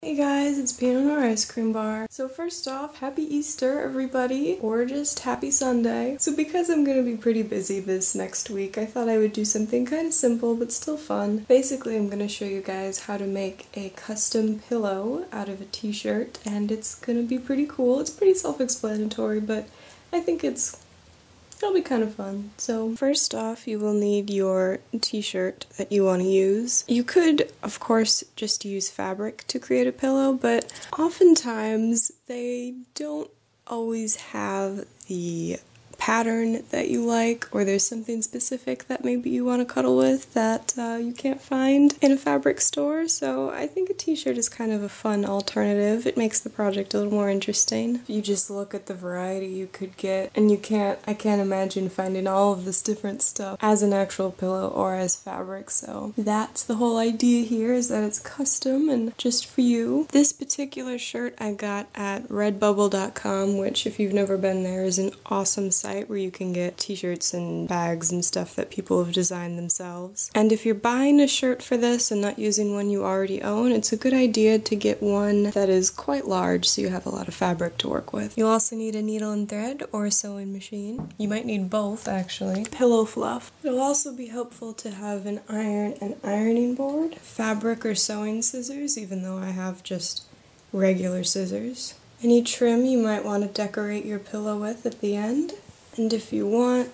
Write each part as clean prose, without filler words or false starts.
Hey guys, it's Peanut or Ice Cream Bar. So first off, happy Easter everybody, or just happy Sunday. So because I'm gonna be pretty busy this next week, I thought I would do something kind of simple but still fun. Basically, I'm gonna show you guys how to make a custom pillow out of a t-shirt, and it's gonna be pretty cool. It's pretty self-explanatory, but I think it'll be kind of fun. So first off, you will need your t-shirt that you want to use. You could, of course, just use fabric to create a pillow, but oftentimes they don't always have the pattern that you like, or there's something specific that maybe you want to cuddle with that you can't find in a fabric store, so I think a t-shirt is kind of a fun alternative. It makes the project a little more interesting. If you just look at the variety you could get, and I can't imagine finding all of this different stuff as an actual pillow or as fabric, so that's the whole idea here, is that it's custom and just for you. This particular shirt I got at redbubble.com, which if you've never been there is an awesome site where you can get t-shirts and bags and stuff that people have designed themselves. And if you're buying a shirt for this and not using one you already own, it's a good idea to get one that is quite large so you have a lot of fabric to work with. You'll also need a needle and thread or a sewing machine. You might need both actually. Pillow fluff. It'll also be helpful to have an iron and ironing board, fabric or sewing scissors, even though I have just regular scissors. Any trim you might want to decorate your pillow with at the end. And if you want,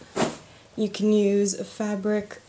you can use a fabric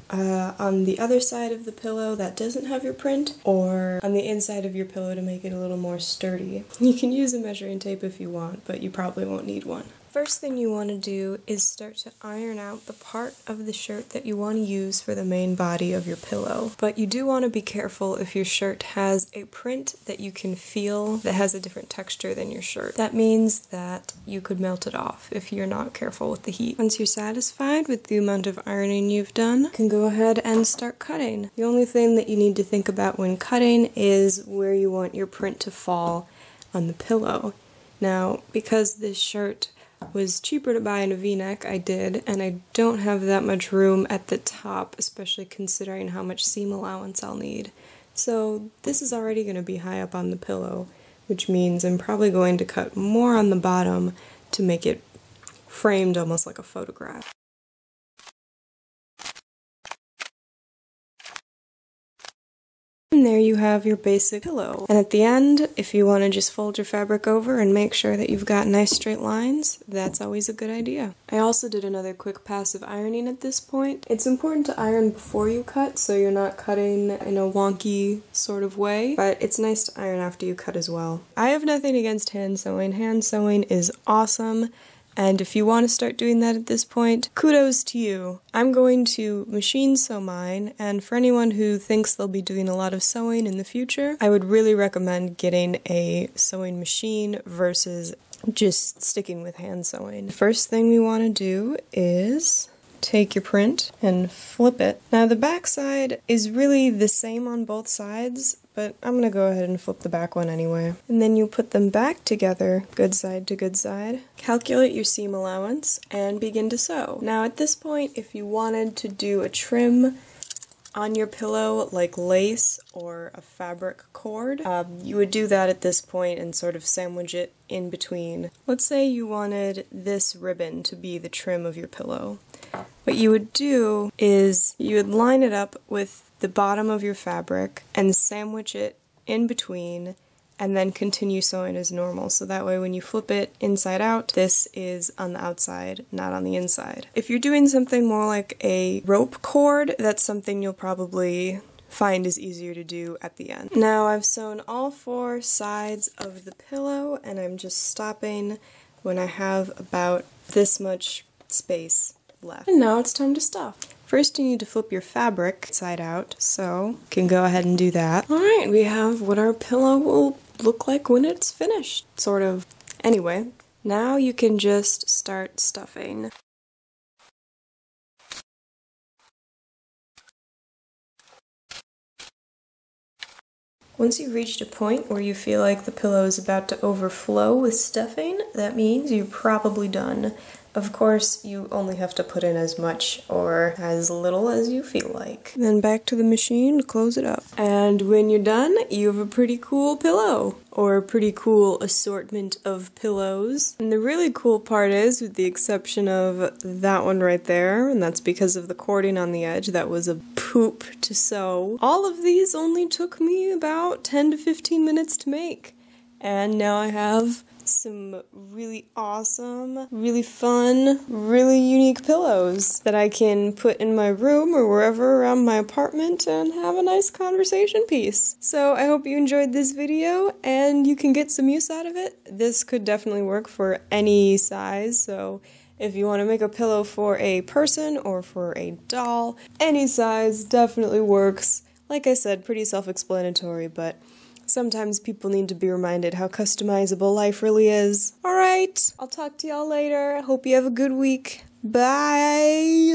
on the other side of the pillow that doesn't have your print, or on the inside of your pillow to make it a little more sturdy. You can use a measuring tape if you want, but you probably won't need one. First thing you want to do is start to iron out the part of the shirt that you want to use for the main body of your pillow. But you do want to be careful if your shirt has a print that you can feel that has a different texture than your shirt. That means that you could melt it off if you're not careful with the heat. Once you're satisfied with the amount of ironing you've done, you can go ahead and start cutting. The only thing that you need to think about when cutting is where you want your print to fall on the pillow. Now, because this shirt was cheaper to buy in a V-neck, I did, and I don't have that much room at the top, especially considering how much seam allowance I'll need. So this is already going to be high up on the pillow, which means I'm probably going to cut more on the bottom to make it framed almost like a photograph. And there you have your basic pillow. And at the end, if you want to just fold your fabric over and make sure that you've got nice straight lines, that's always a good idea. I also did another quick pass of ironing at this point. It's important to iron before you cut so you're not cutting in a wonky sort of way, but it's nice to iron after you cut as well. I have nothing against hand sewing. Hand sewing is awesome. And if you want to start doing that at this point, kudos to you. I'm going to machine sew mine, and for anyone who thinks they'll be doing a lot of sewing in the future, I would really recommend getting a sewing machine versus just sticking with hand sewing. The first thing we want to do is take your print and flip it. Now the back side is really the same on both sides, but I'm going to go ahead and flip the back one anyway. And then you put them back together, good side to good side. Calculate your seam allowance and begin to sew. Now at this point, if you wanted to do a trim on your pillow like lace or a fabric cord, you would do that at this point and sort of sandwich it in between. Let's say you wanted this ribbon to be the trim of your pillow. What you would do is you would line it up with the bottom of your fabric and sandwich it in between, and then continue sewing as normal, so that way when you flip it inside out, this is on the outside, not on the inside. If you're doing something more like a rope cord, that's something you'll probably find is easier to do at the end. Now I've sewn all four sides of the pillow, and I'm just stopping when I have about this much space left. And now it's time to stuff. First you need to flip your fabric side out, so you can go ahead and do that. Alright, we have what our pillow will look like when it's finished, sort of. Anyway, now you can just start stuffing. Once you've reached a point where you feel like the pillow is about to overflow with stuffing, that means you're probably done. Of course, you only have to put in as much or as little as you feel like. Then back to the machine to close it up. And when you're done, you have a pretty cool pillow. Or a pretty cool assortment of pillows. And the really cool part is, with the exception of that one right there, and that's because of the cording on the edge, that was a poop to sew. All of these only took me about 10 to 15 minutes to make. And now I have some really awesome, really fun, really unique pillows that I can put in my room or wherever around my apartment and have a nice conversation piece. So I hope you enjoyed this video and you can get some use out of it. This could definitely work for any size, so if you want to make a pillow for a person or for a doll, any size definitely works. Like I said, pretty self-explanatory, but sometimes people need to be reminded how customizable life really is. Alright, I'll talk to y'all later. Hope you have a good week. Bye!